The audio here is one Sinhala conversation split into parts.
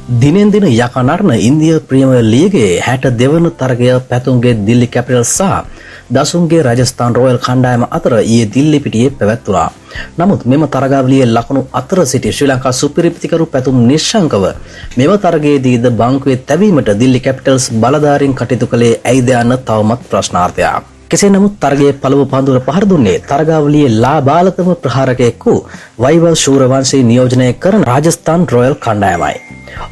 දිනෙන් දින යකනරන ඉන්දියා ප්‍රීමියර් ලීගයේ 62 වන තරගය පැතුම්ගේ දිල්ලි කැපිටල්ස් සහ දසුන්ගේ රාජස්ථාන් රොයල් කණ්ඩායම අතර ඊයේ දිල්ලි පිටියේ පැවැත්වුණා. නමුත් මෙම තරගාවලියේ ලකුණු අතර සිටි ශ්‍රී ලංකා සුපිරිපිතිකරු පැතුම් නිශ්ශංකව මෙම තරගයේදීද බංකුවේ තැබීමට දිල්ලි කැපිටල්ස් බලධාරීන් කටයුතු කළේ ඇයිද යන්න තවමත් ප්‍රශ්නාර්ථයක්. කෙසේ නමුත් තරගයේ පළමු පන්දුර පහර දුන්නේ තරගාවලියේ ලාබාලතම ප්‍රහාරකයෙක් වූ වෛභව ශූරවංශී නියෝජනය කරන රාජස්ථාන් රොයල් කණ්ඩායමයි.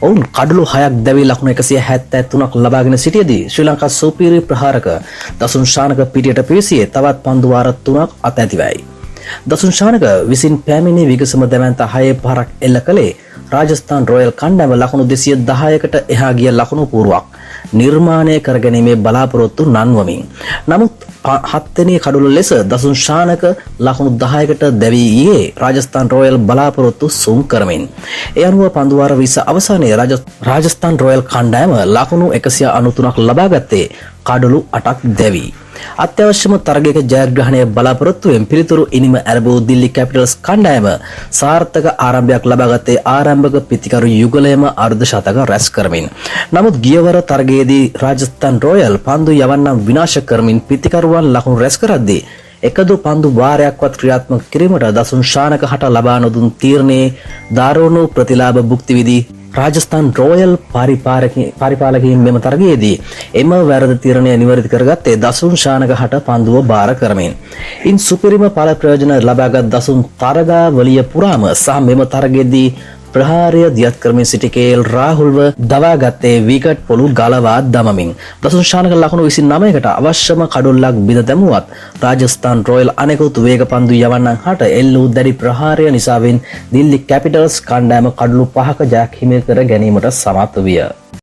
ඔවුන් කඩලු 6ක් දැවී ලකුණු 173ක් ලබාගෙන සිටියේදී ශ්‍රී ලංකා සුපිරි ප්‍රහාරක දසුන් ශානක පිටියට පිවිසියේ තවත් පන්දු වාර 3ක් අතැතිවයි. දසුන් ශානක විසින් පැමිණි විගසම දැවැන්ත 6 පහරක් එල්ල කළේ රාජස්ථාන් රොයල් කණ්ඩායම ලකුණු 210කට එහා ගිය ලකුණු පුරුවක් නිර්මාණය කරගැනීමේ බලාපොරොත්තු නන්වමින්. නමුත් 7 වෙනි කඩුල ලෙස දසුන් ශානක ලකුණු 10කට දැවී ගියේ රාජස්ථාන් රොයල් බලාපොරොත්තු සුන් කරමින්. ඒ අනුව පන්දු වාර 20 අවසානයේ රාජස්ථාන් රොයල් කණ්ඩායම ලකුණු 193ක් ලබා ගත්තේ කඩලු 8ක් දැවී. අත්‍යවශ්‍යම තරගයක ජයග්‍රහණය බලාපොරොත්තුවෙන් පිළිතුරු ඉනිම ඇරඹූ දිල්ලි කැපිටල්ස් කණ්ඩායම සාර්ථක ආරම්භයක් ලබාගත්තේ ආරම්භක පිතිකරු යුගලයම අර්ධ ශතක රැස් කරමින්. නමුත් ගියවර තරගයේදී රාජස්ථාන් රොයල් පන්දු යවන්නම් විනාශ කරමින් පිතිකරුවන් ලකුණු රැස් කරද්දී එකදු පන්දු වාරයක්වත් ක්‍රියාත්මක කිරීමට දසුන් ශානක හට ලබා නොදුන් තීරණයේ දාරුණු ප්‍රතිලාභ භුක්ති විඳි රාජස්ථාන රොයල් පරිපාලකයින් මෙම තරගයේදී එම වැරදි තීරණය නිවැරදි කරගත්තේ දසුන් ශානක හට පන්දුව බාර කරමින්. ඉන් සුපිරිම ඵල ප්‍රයෝජන ලබාගත් දසුන් තරගාවලිය පුරාම සහ මෙම තරගයේදී ප්‍රහාරය දියත් කරමින් සිටි කේල් රාහුල්ව දවා ගත්තේ විකට් පොළු ගලවා දමමින්. දසුන් ශානක ලකුණු 29කට අවශ්‍යම කඩොල්ලක් බිඳ දැමුවත් රාජස්ථාන් රොයල් අනෙකුත් වේග පන්දු යවන්නන් හට එල්ල වූ දැඩි ප්‍රහාරය නිසාවෙන් දිල්ලි කැපිටල්ස් කණ්ඩායම කඩලු 5ක ජයක් හිමි කර ගැනීමට සමත් විය.